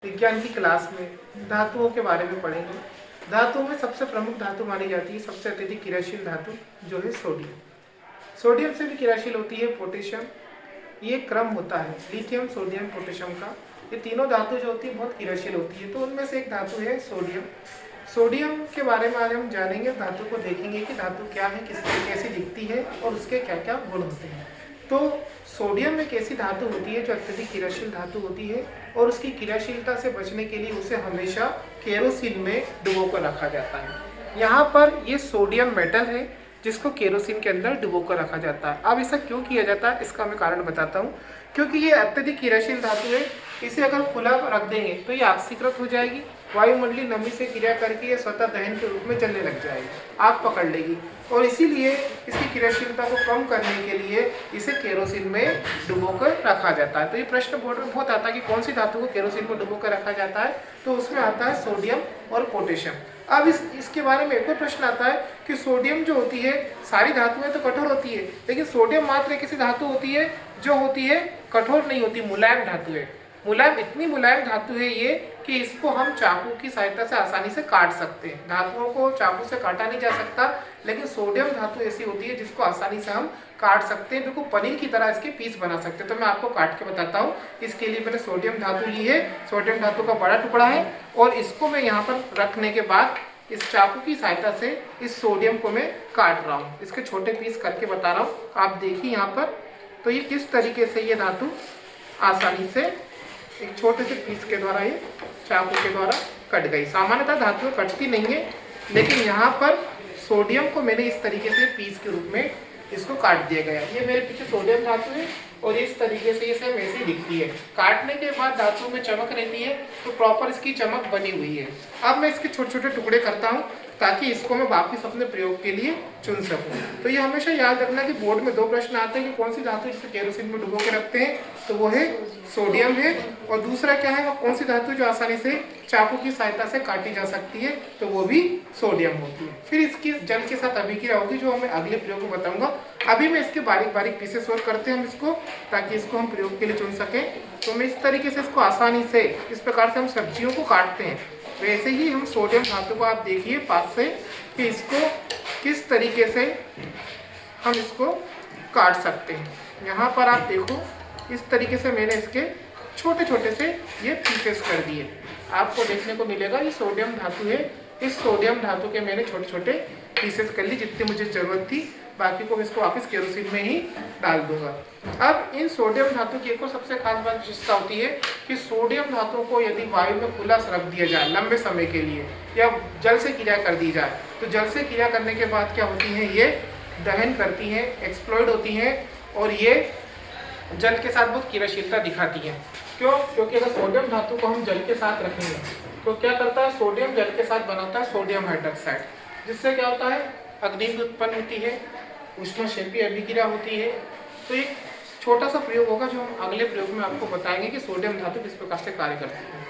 विज्ञान की क्लास में धातुओं के बारे में पढ़ेंगे। धातुओं में सबसे प्रमुख धातु मानी जाती है, सबसे अत्यधिक क्रियाशील धातु जो है सोडियम। सोडियम से भी क्रियाशील होती है पोटेशियम। ये क्रम होता है लिथियम, सोडियम, पोटेशियम का। ये तीनों धातु जो होती है बहुत क्रियाशील होती है, तो उनमें से एक धातु है सोडियम। सोडियम के बारे में आज हम जानेंगे, धातु को देखेंगे कि धातु क्या है, कैसी दिखती है और उसके क्या क्या गुण होते हैं। तो सोडियम एक ऐसी धातु होती है जो अत्यधिक क्रियाशील धातु होती है और उसकी क्रियाशीलता से बचने के लिए उसे हमेशा केरोसिन में डुबो कर रखा जाता है। यहाँ पर ये सोडियम मेटल है जिसको केरोसिन के अंदर डुबो कर रखा जाता है। अब ऐसा क्यों किया जाता है इसका मैं कारण बताता हूँ। क्योंकि ये अत्यधिक क्रियाशील धातु है, इसे अगर खुला रख देंगे तो ये ऑक्सीकृत हो जाएगी, वायुमंडलीय नमी से क्रिया करके ये स्वतः दहन के रूप में जलने लग जाएगी, आग पकड़ लेगी। और इसीलिए इसकी क्रियाशीलता को कम करने के लिए इसे केरोसिन में डुबोकर रखा जाता है। तो ये प्रश्न बोर्ड में बहुत आता है कि कौन सी धातु को केरोसिन में डुबोकर रखा जाता है, तो उसमें आता है सोडियम और पोटेशियम। अब इसके बारे में एक और प्रश्न आता है कि सोडियम जो होती है, सारी धातुएं तो कठोर होती है, लेकिन सोडियम मात्र एक ऐसी धातु होती है जो होती है कठोर नहीं होती, मुलायम धातु है। मुलायम, इतनी मुलायम धातु है ये कि इसको हम चाकू की सहायता से आसानी से काट सकते हैं। धातुओं को चाकू से काटा नहीं जा सकता, लेकिन सोडियम धातु ऐसी होती है जिसको आसानी से हम काट सकते हैं, बिल्कुल पनीर की तरह इसके पीस बना सकते हैं। तो मैं आपको काट के बताता हूँ। इसके लिए मैंने सोडियम धातु ली है, सोडियम धातु का बड़ा टुकड़ा है और इसको मैं यहाँ पर रखने के बाद इस चाकू की सहायता से इस सोडियम को मैं काट रहा हूँ। इसके छोटे पीस करके बता रहा हूँ, आप देखिए यहाँ पर। तो ये किस तरीके से ये धातु आसानी से एक छोटे से पीस के द्वारा ये चाकू के द्वारा कट गई। सामान्यतः धातुएं कटती नहीं है, लेकिन यहाँ पर सोडियम को मैंने इस तरीके से पीस के रूप में इसको काट दिया गया। ये मेरे पीछे सोडियम धातु है और इस तरीके से ये सब ऐसी दिखती है। काटने के बाद धातु में चमक रहती है, तो प्रॉपर इसकी चमक बनी हुई है। अब मैं इसके छोटे छोटे टुकड़े करता हूँ ताकि इसको मैं वापिस अपने प्रयोग के लिए चुन सकूँ। तो ये हमेशा याद रखना कि बोर्ड में दो प्रश्न आते हैं कि कौन सी धातु जिसे केरोसिन में डुबो के रखते हैं, तो वो है सोडियम है, और दूसरा क्या है, वो कौन सी धातु जो आसानी से चाकू की सहायता से काटी जा सकती है, तो वो भी सोडियम होती है। फिर इसकी जल के साथ अभिक्रिया होगी जो मैं अगले प्रयोग में बताऊंगा। अभी मैं इसके बारीक बारीक पीसेस और करते हैं हम इसको, ताकि इसको हम प्रयोग के लिए चुन सकें। तो मैं इस तरीके से इसको आसानी से, इस प्रकार से हम सब्जियों को काटते हैं, वैसे ही हम सोडियम धातु को आप देखिए पास से कि इसको किस तरीके से हम इसको काट सकते हैं। यहाँ पर आप देखो, इस तरीके से मैंने इसके छोटे छोटे से ये पीसेस कर दिए। आपको देखने को मिलेगा ये सोडियम धातु है, इस सोडियम धातु के मैंने छोटे छोटे पीसेस कर ली जितनी मुझे ज़रूरत थी। बाकी को मैं इसको वापस केरोसिन में ही डाल दूंगा। अब इन सोडियम धातु की एक और सबसे खास बात विशेषता होती है कि सोडियम धातु को यदि वायु में खुला रख दिया जाए लंबे समय के लिए, या जल से क्रिया कर दी जाए, तो जल से क्रिया करने के बाद क्या होती हैं, ये दहन करती हैं, एक्सप्लोड होती हैं और ये जल के साथ बहुत क्रियाशीलता दिखाती हैं। क्यों? क्योंकि अगर सोडियम धातु को हम जल के साथ रखेंगे तो क्या करता है, सोडियम जल के साथ बनाता है सोडियम हाइड्रोक्साइड, जिससे क्या होता है, अग्नि उत्पन्न होती है, ऊष्माक्षेपीय अभिक्रिया होती है। तो एक छोटा सा प्रयोग होगा जो हम अगले प्रयोग में आपको बताएंगे कि सोडियम धातु किस प्रकार से कार्य करती है।